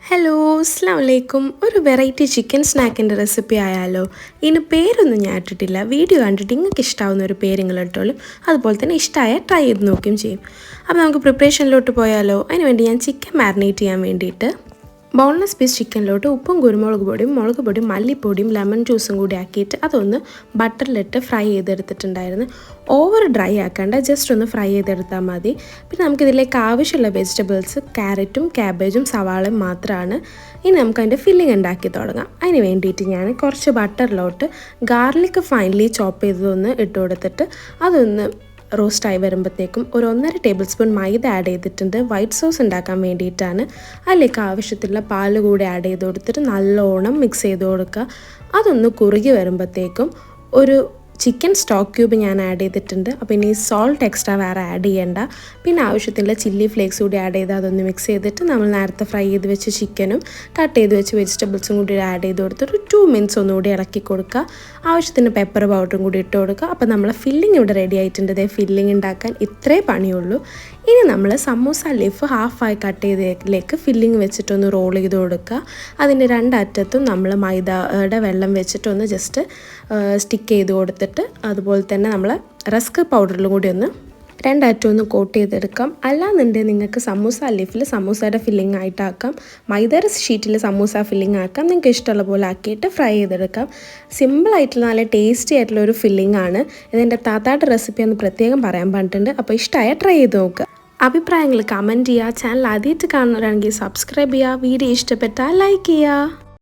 Hello അസ്സലാമു അലൈക്കും. ഒരു വെറൈറ്റി ചിക്കൻ സ്നാക്കിൻ്റെ റെസിപ്പി ആയാലോ? ഇതിന് പേരൊന്നും ഞാൻ ഇട്ടിട്ടില്ല. വീഡിയോ കണ്ടിട്ട് നിങ്ങൾക്ക് ഇഷ്ടമാവുന്ന ഒരു പേര് നിങ്ങൾ ഇട്ടോളും. അതുപോലെ തന്നെ ഇഷ്ടമായ ട്രൈ ചെയ്ത് നോക്കുകയും ചെയ്യും. അപ്പോൾ നമുക്ക് പ്രിപ്പറേഷനിലോട്ട് പോയാലോ? അതിനുവേണ്ടി ഞാൻ ചിക്കൻ മാരിനേറ്റ് ചെയ്യാൻ വേണ്ടിയിട്ട് ബോൺലെസ് പീസ് ചിക്കനിലോട്ട് ഉപ്പും കുരുമുളക് പൊടിയും മുളക് പൊടിയും മല്ലിപ്പൊടിയും ലെമൺ ജ്യൂസും കൂടി ആക്കിയിട്ട് അതൊന്ന് ബട്ടറിലിട്ട് ഫ്രൈ ചെയ്തെടുത്തിട്ടുണ്ടായിരുന്നു. ഓവർ ഡ്രൈ ആക്കേണ്ട, ജസ്റ്റ് ഒന്ന് ഫ്രൈ ചെയ്തെടുത്താൽ മതി. പിന്നെ നമുക്കിതിലേക്ക് ആവശ്യമുള്ള വെജിറ്റബിൾസ് ക്യാരറ്റും ക്യാബേജും സവാളയും മാത്രമാണ്. ഇനി നമുക്ക് അതിൻ്റെ ഫില്ലിംഗ് ഉണ്ടാക്കി തുടങ്ങാം. അതിന് വേണ്ടിയിട്ട് ഞാൻ കുറച്ച് ബട്ടറിലോട്ട് ഗാർലിക് ഫൈനലി ചോപ്പ് ചെയ്തതൊന്ന് ഇട്ട് കൊടുത്തിട്ട് അതൊന്ന് റോസ്റ്റായി വരുമ്പോഴത്തേക്കും ഒരു 1.5 ടേബിൾ സ്പൂൺ മൈദ ആഡ് ചെയ്തിട്ടുണ്ട്. വൈറ്റ് സോസ് ഉണ്ടാക്കാൻ വേണ്ടിയിട്ടാണ്. അതിലേക്ക് ആവശ്യത്തിലുള്ള പാല് കൂടി ആഡ് ചെയ്ത് കൊടുത്തിട്ട് നല്ലോണം മിക്സ് ചെയ്ത് കൊടുക്കുക. അതൊന്ന് കുറുകി വരുമ്പോഴത്തേക്കും ഒരു ചിക്കൻ സ്റ്റോക്ക് ക്യൂബ് ഞാൻ ആഡ് ചെയ്തിട്ടുണ്ട്. അപ്പോൾ ഇനി സോൾട്ട് എക്സ്ട്രാ വേറെ ആഡ് ചെയ്യേണ്ട. പിന്നെ ആവശ്യത്തിലുള്ള ചില്ലി ഫ്ലേക്സ് കൂടി ആഡ് ചെയ്ത് അതൊന്ന് മിക്സ് ചെയ്തിട്ട് നമ്മൾ നേരത്തെ ഫ്രൈ ചെയ്ത് വെച്ച ചിക്കനും കട്ട് ചെയ്ത് വെച്ച് വെജിറ്റബിൾസും കൂടി ആഡ് ചെയ്ത് കൊടുത്തിട്ട് 2 മിനിറ്റ്സ് ഒന്നുകൂടി ഇളക്കി കൊടുക്കുക. ആവശ്യത്തിന് പെപ്പർ പൗഡറും കൂടി ഇട്ട് കൊടുക്കുക. അപ്പോൾ നമ്മളെ ഫില്ലിംഗ് ഇവിടെ റെഡി ആയിട്ടുണ്ട്. ഇതേ ഫില്ലിംഗ് ഉണ്ടാക്കാൻ ഇത്രേ പണിയുള്ളൂ. ഇനി നമ്മൾ സമൂസ ലീഫ് ഹാഫായി കട്ട് ചെയ്തതിലേക്ക് ഫില്ലിംഗ് വെച്ചിട്ടൊന്ന് റോൾ ചെയ്ത് കൊടുക്കുക. അതിൻ്റെ രണ്ടറ്റത്തും നമ്മൾ മൈദയുടെ വെള്ളം വെച്ചിട്ടൊന്ന് ജസ്റ്റ് സ്റ്റിക്ക് ചെയ്ത് കൊടുത്തിട്ട് അതുപോലെ തന്നെ നമ്മൾ റസ്ക് പൗഡറിലും കൂടി ഒന്ന് രണ്ടറ്റം ഒന്ന് കോട്ട് ചെയ്തെടുക്കാം. അല്ലാന്നുണ്ടെങ്കിൽ നിങ്ങൾക്ക് സമൂസ ലീഫിൽ സമൂസയുടെ ഫില്ലിംഗ് ആയിട്ടാക്കാം, മൈദയുടെ ഷീറ്റിൽ സമൂസ ഫില്ലിംഗ് ആക്കാം. നിങ്ങൾക്ക് ഇഷ്ടമുള്ള പോലെ ആക്കിയിട്ട് ഫ്രൈ ചെയ്തെടുക്കാം. സിമ്പിളായിട്ടുള്ള നല്ല ടേസ്റ്റി ആയിട്ടുള്ള ഒരു ഫില്ലിംഗ് ആണ്. ഇതിൻ്റെ താത്തായുടെ റെസിപ്പി ഒന്ന് പ്രത്യേകം പറയാൻ പറഞ്ഞിട്ടുണ്ട്. അപ്പോൾ ഇഷ്ടമായ ട്രൈ ചെയ്ത് നോക്കുക. അഭിപ്രായങ്ങൾ കമൻറ്റ് ചെയ്യുക. ചാനൽ ആദ്യമായിട്ട് കാണുന്നവരാണെങ്കിൽ സബ്സ്ക്രൈബ് ചെയ്യുക. വീഡിയോ ഇഷ്ടപ്പെട്ടാൽ ലൈക്ക് ചെയ്യുക.